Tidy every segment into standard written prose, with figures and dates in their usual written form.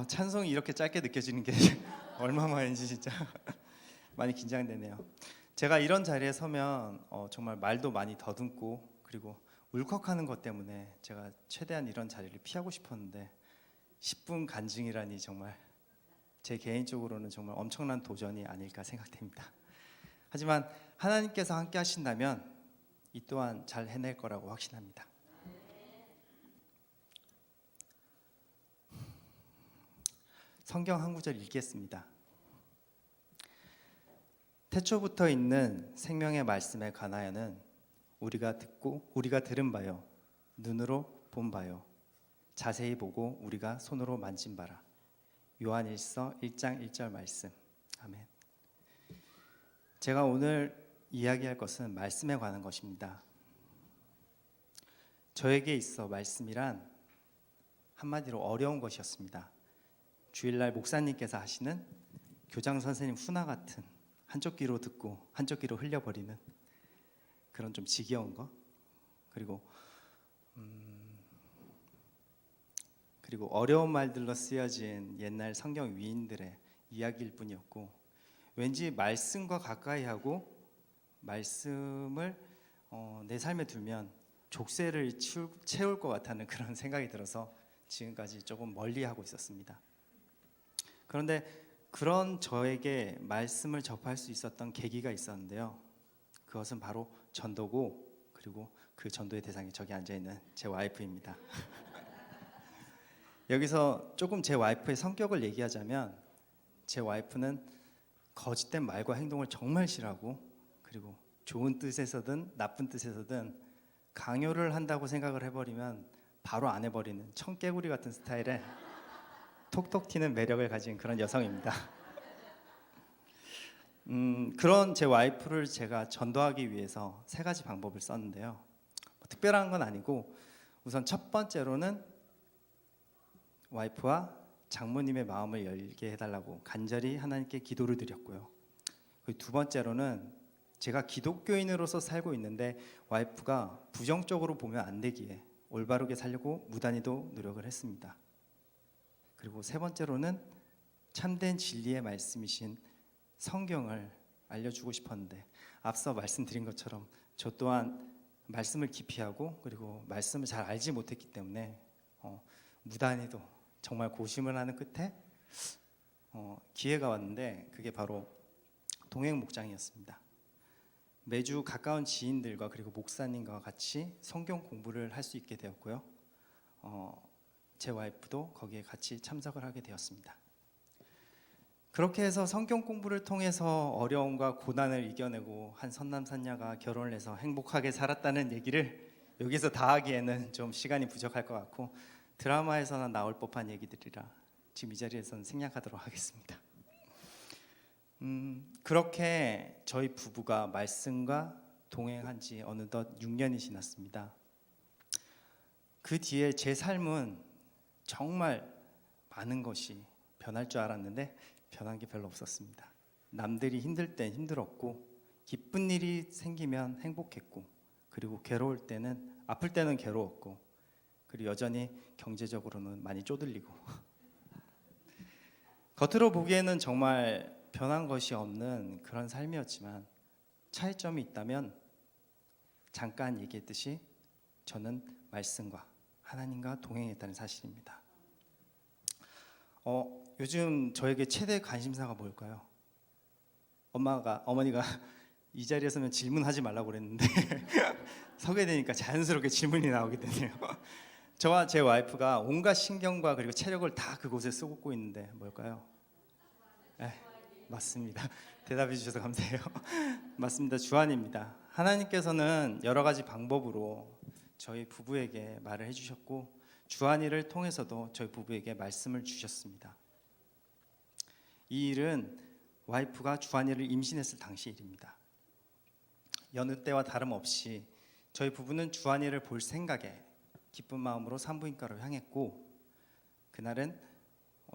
찬송이 이렇게 짧게 느껴지는 게 얼마만인지 진짜 많이 긴장되네요. 제가 이런 자리에 서면 정말 말도 많이 더듬고 그리고 울컥하는 것 때문에 제가 최대한 이런 자리를 피하고 싶었는데 10분 간증이라니 정말 제 개인적으로는 정말 엄청난 도전이 아닐까 생각됩니다. 하지만 하나님께서 함께 하신다면 이 또한 잘 해낼 거라고 확신합니다. 성경 한 구절 읽겠습니다. 태초부터 있는 생명의 말씀에 관하여는 우리가 들은 바요 눈으로 본 바요 자세히 보고 우리가 손으로 만진 바라. 요한일서 1장 1절 말씀. 아멘. 제가 오늘 이야기할 것은 말씀에 관한 것입니다. 저에게 있어 말씀이란 한마디로 어려운 것이었습니다. 주일날 목사님께서 하시는 교장 선생님 훈화 같은 한쪽 귀로 듣고 한쪽 귀로 흘려버리는 그런 좀 지겨운 거, 그리고 어려운 말들로 쓰여진 옛날 성경 위인들의 이야기일 뿐이었고, 왠지 말씀과 가까이 하고 말씀을 내 삶에 두면 족쇄를 채울 것 같다는 그런 생각이 들어서 지금까지 조금 멀리하고 있었습니다. 그런데 그런 저에게 말씀을 접할 수 있었던 계기가 있었는데요. 그것은 바로 전도고, 그리고 그 전도의 대상이 저기 앉아있는 제 와이프입니다. 여기서 조금 제 와이프의 성격을 얘기하자면, 제 와이프는 거짓된 말과 행동을 정말 싫어하고, 그리고 좋은 뜻에서든 나쁜 뜻에서든 강요를 한다고 생각을 해버리면 바로 안 해버리는 청개구리 같은 스타일의 톡톡 튀는 매력을 가진 그런 여성입니다. 그런 제 와이프를 제가 전도하기 위해서 3가지 방법을 썼는데요. 특별한 건 아니고, 우선 첫 번째로는 와이프와 장모님의 마음을 열게 해달라고 간절히 하나님께 기도를 드렸고요. 그리고 두 번째로는 제가 기독교인으로서 살고 있는데 와이프가 부정적으로 보면 안 되기에 올바르게 살려고 무단히도 노력을 했습니다. 그리고 세 번째로는 참된 진리의 말씀이신 성경을 알려주고 싶었는데, 앞서 말씀드린 것처럼 저 또한 말씀을 기피하고 그리고 말씀을 잘 알지 못했기 때문에 무단히도 정말 고심을 하는 끝에 기회가 왔는데, 그게 바로 동행 목장이었습니다. 매주 가까운 지인들과 그리고 목사님과 같이 성경 공부를 할 수 있게 되었고요. 제 와이프도 거기에 같이 참석을 하게 되었습니다. 그렇게 해서 성경 공부를 통해서 어려움과 고난을 이겨내고 한 선남선녀가 결혼을 해서 행복하게 살았다는 얘기를 여기서 다 하기에는 좀 시간이 부족할 것 같고, 드라마에서나 나올 법한 얘기들이라 지금 이 자리에서는 생략하도록 하겠습니다. 그렇게 저희 부부가 말씀과 동행한 지 어느덧 6년이 지났습니다. 그 뒤에 제 삶은 정말 많은 것이 변할 줄 알았는데 변한 게 별로 없었습니다. 남들이 힘들 땐 힘들었고, 기쁜 일이 생기면 행복했고, 그리고 괴로울 때는, 아플 때는 괴로웠고, 그리고 여전히 경제적으로는 많이 쪼들리고 겉으로 보기에는 정말 변한 것이 없는 그런 삶이었지만, 차이점이 있다면 잠깐 얘기했듯이 저는 말씀과 하나님과 동행했다는 사실입니다. 요즘 저에게 최대 관심사가 뭘까요? 어머니가 이 자리에 서면 질문하지 말라고 그랬는데 서게 되니까 자연스럽게 질문이 나오게 되네요. 저와 제 와이프가 온갖 신경과 그리고 체력을 다 그곳에 쏟고 있는데 뭘까요? 맞습니다. 대답해 주셔서 감사해요. 맞습니다. 주안입니다. 하나님께서는 여러 가지 방법으로 저희 부부에게 말을 해주셨고, 주안이를 통해서도 저희 부부에게 말씀을 주셨습니다. 이 일은 와이프가 주안이를 임신했을 당시 일입니다. 여느 때와 다름없이 저희 부부는 주안이를 볼 생각에 기쁜 마음으로 산부인과로 향했고, 그날은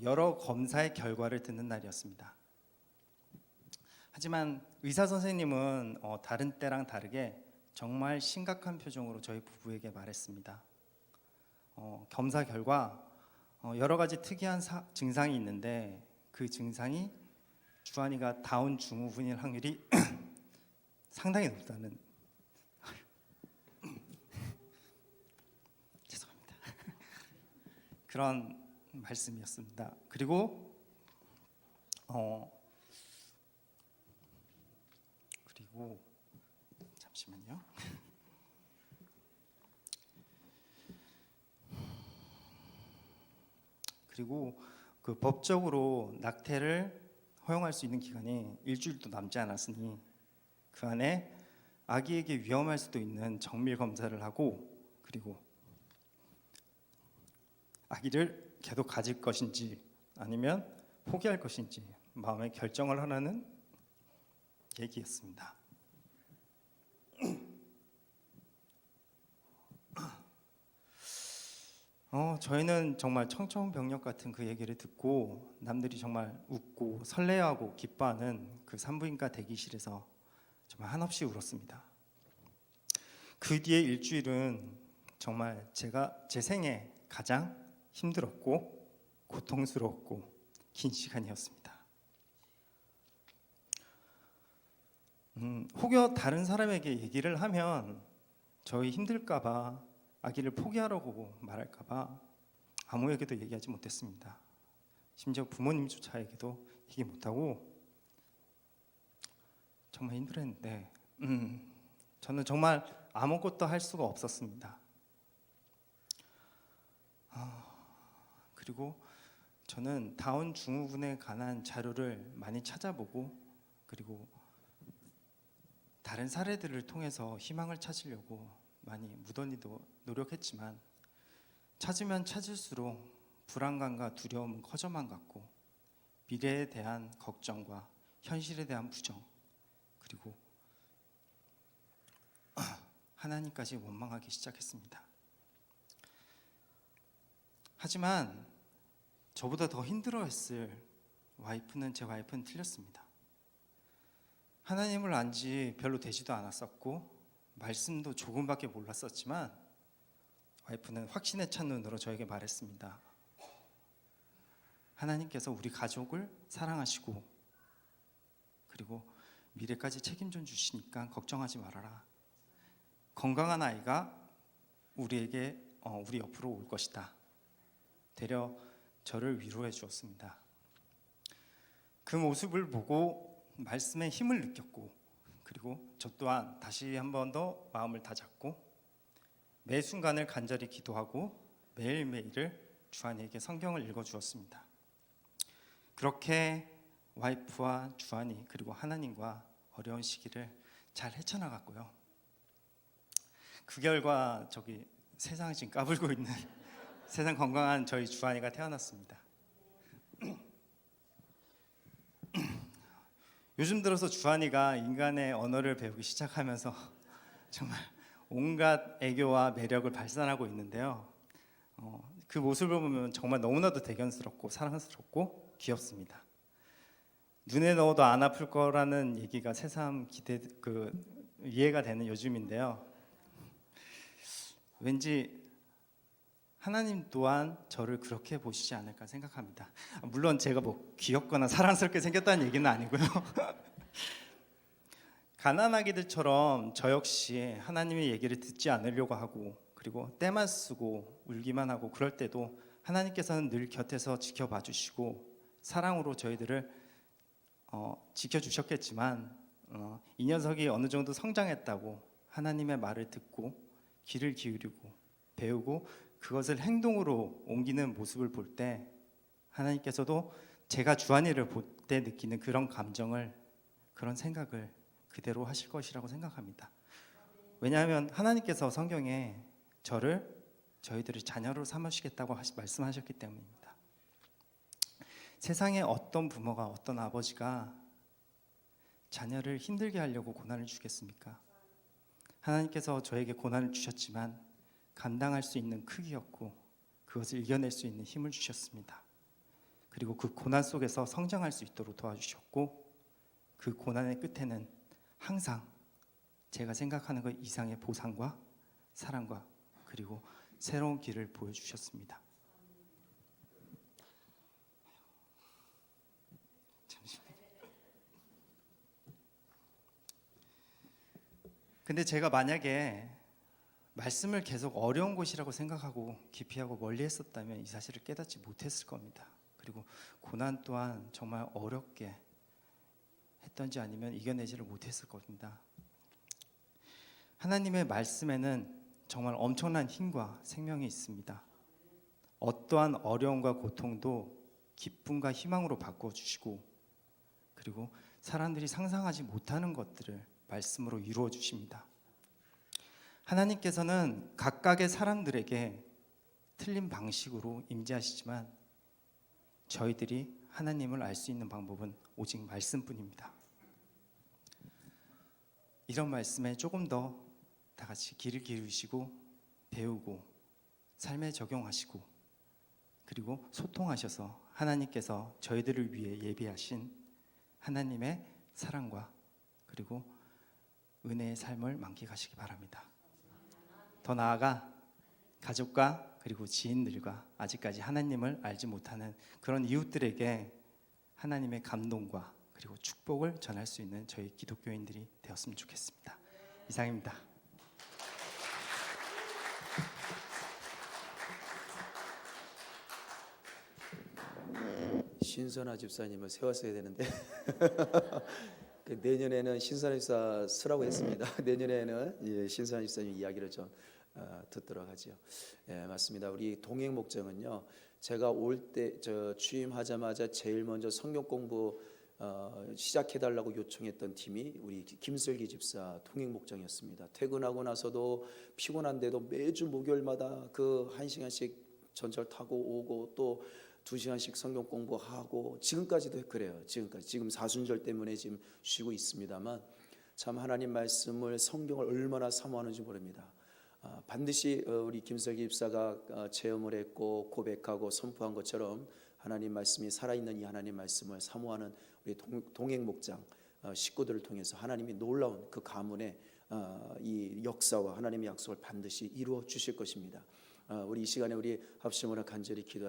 여러 검사의 결과를 듣는 날이었습니다. 하지만 의사 선생님은 다른 때랑 다르게 정말 심각한 표정으로 저희 부부에게 말했습니다. 검사 결과 여러 가지 특이한 증상이 있는데 그 증상이 주한이가 다운 증후군일 확률이 상당히 높다는 죄송합니다. 그런 말씀이었습니다. 그리고 잠시만요. 그리고 그 법적으로 낙태를 허용할 수 있는 기간이 일주일도 남지 않았으니 그 안에 아기에게 위험할 수도 있는 정밀 검사를 하고 그리고 아기를 계속 가질 것인지 아니면 포기할 것인지 마음의 결정을 하라는 얘기였습니다. 저희는 정말 청천벽력 같은 그 얘기를 듣고 남들이 정말 웃고 설레하고 기뻐하는 그 산부인과 대기실에서 정말 한없이 울었습니다. 그 뒤에 일주일은 정말 제 생에 가장 힘들었고 고통스러웠고 긴 시간이었습니다. 혹여 다른 사람에게 얘기를 하면 저희 힘들까봐 아기를 포기하라고 말할까봐 아무에게도 얘기하지 못했습니다. 심지어 부모님조차에게도 얘기 못하고 정말 힘들었는데 저는 정말 아무것도 할 수가 없었습니다. 그리고 저는 다운 증후군에 관한 자료를 많이 찾아보고 그리고 다른 사례들을 통해서 희망을 찾으려고 많이 무던히도 노력했지만 찾으면 찾을수록 불안감과 두려움은 커져만 갔고 미래에 대한 걱정과 현실에 대한 부정 그리고 하나님까지 원망하기 시작했습니다. 하지만 저보다 더 힘들어했을 제 와이프는 틀렸습니다. 하나님을 안 지 별로 되지도 않았었고 말씀도 조금밖에 몰랐었지만 와이프는 확신에 찬 눈으로 저에게 말했습니다. 하나님께서 우리 가족을 사랑하시고 그리고 미래까지 책임져 주시니까 걱정하지 말아라. 건강한 아이가 우리 옆으로 올 것이다. 되려 저를 위로해 주었습니다. 그 모습을 보고 말씀에 힘을 느꼈고 그리고 저 또한 다시 한 번 더 마음을 다잡고 매 순간을 간절히 기도하고 매일매일을 주한이에게 성경을 읽어주었습니다. 그렇게 와이프와 주한이 그리고 하나님과 어려운 시기를 잘 헤쳐나갔고요. 그 결과 세상을 지금 까불고 있는 세상 건강한 저희 주한이가 태어났습니다. 요즘 들어서 주한이가 인간의 언어를 배우기 시작하면서 정말 온갖 애교와 매력을 발산하고 있는데요. 그 모습을 보면 정말 너무나도 대견스럽고 사랑스럽고 귀엽습니다. 눈에 넣어도 안 아플 거라는 얘기가 새삼 이해가 되는 요즘인데요. 왠지 하나님 또한 저를 그렇게 보시지 않을까 생각합니다. 물론 제가 귀엽거나 사랑스럽게 생겼다는 얘기는 아니고요. 가난아기들처럼 저 역시 하나님의 얘기를 듣지 않으려고 하고 그리고 때만 쓰고 울기만 하고 그럴 때도 하나님께서는 늘 곁에서 지켜봐 주시고 사랑으로 저희들을 지켜주셨겠지만 이 녀석이 어느 정도 성장했다고 하나님의 말을 듣고 귀를 기울이고 배우고 그것을 행동으로 옮기는 모습을 볼 때 하나님께서도 제가 주한이를 볼 때 느끼는 그런 감정을 그런 생각을 그대로 하실 것이라고 생각합니다. 왜냐하면 하나님께서 성경에 저희들을 자녀로 삼으시겠다고 말씀하셨기 때문입니다. 세상에 어떤 부모가 어떤 아버지가 자녀를 힘들게 하려고 고난을 주겠습니까? 하나님께서 저에게 고난을 주셨지만 감당할 수 있는 크기였고 그것을 이겨낼 수 있는 힘을 주셨습니다. 그리고 그 고난 속에서 성장할 수 있도록 도와주셨고 그 고난의 끝에는 항상 제가 생각하는 것 이상의 보상과 사랑과 그리고 새로운 길을 보여주셨습니다. 근데 제가 만약에 말씀을 계속 어려운 곳이라고 생각하고 기피하고 멀리 했었다면 이 사실을 깨닫지 못했을 겁니다. 그리고 고난 또한 정말 어렵게 했던지 아니면 이겨내지를 못했을 겁니다. 하나님의 말씀에는 정말 엄청난 힘과 생명이 있습니다. 어떠한 어려움과 고통도 기쁨과 희망으로 바꿔주시고, 그리고 사람들이 상상하지 못하는 것들을 말씀으로 이루어 주십니다. 하나님께서는 각각의 사람들에게 틀린 방식으로 임재하시지만 저희들이 하나님을 알 수 있는 방법은 오직 말씀뿐입니다. 이런 말씀에 조금 더 다 같이 귀를 기울이시고 배우고 삶에 적용하시고 그리고 소통하셔서 하나님께서 저희들을 위해 예비하신 하나님의 사랑과 그리고 은혜의 삶을 만끽하시기 바랍니다. 더 나아가 가족과 그리고 지인들과 아직까지 하나님을 알지 못하는 그런 이웃들에게 하나님의 감동과 그리고 축복을 전할 수 있는 저희 기독교인들이 되었으면 좋겠습니다. 이상입니다. 신선아 집사님을 세웠어야 되는데 내년에는 신선아 집사 쓰라고 했습니다. 내년에는 신선아 집사님 이야기를 좀 듣도록 하죠. 예, 맞습니다. 우리 동행 목장은요. 제가 올 때 취임하자마자 제일 먼저 성경 공부 시작해달라고 요청했던 팀이 우리 김슬기 집사 동행 목장이었습니다. 퇴근하고 나서도 피곤한데도 매주 목요일마다 그 1시간씩 전철 타고 오고 또 2시간씩 성경 공부하고 지금까지도 그래요. 지금 사순절 때문에 지금 쉬고 있습니다만 참 하나님 말씀을 성경을 얼마나 사모하는지 모릅니다. 반드시 우리 김슬기 집사가 체험을 했고 고백하고 선포한 것처럼 하나님 말씀이 살아있는 이 하나님 말씀을 사모하는 우리 동행 목장 식구들을 통해서 하나님이 놀라운 그 가문의 이 역사와 하나님의 약속을 반드시 이루어 주실 것입니다. 우리 이 시간에 우리 합심으로 간절히 기도합니다.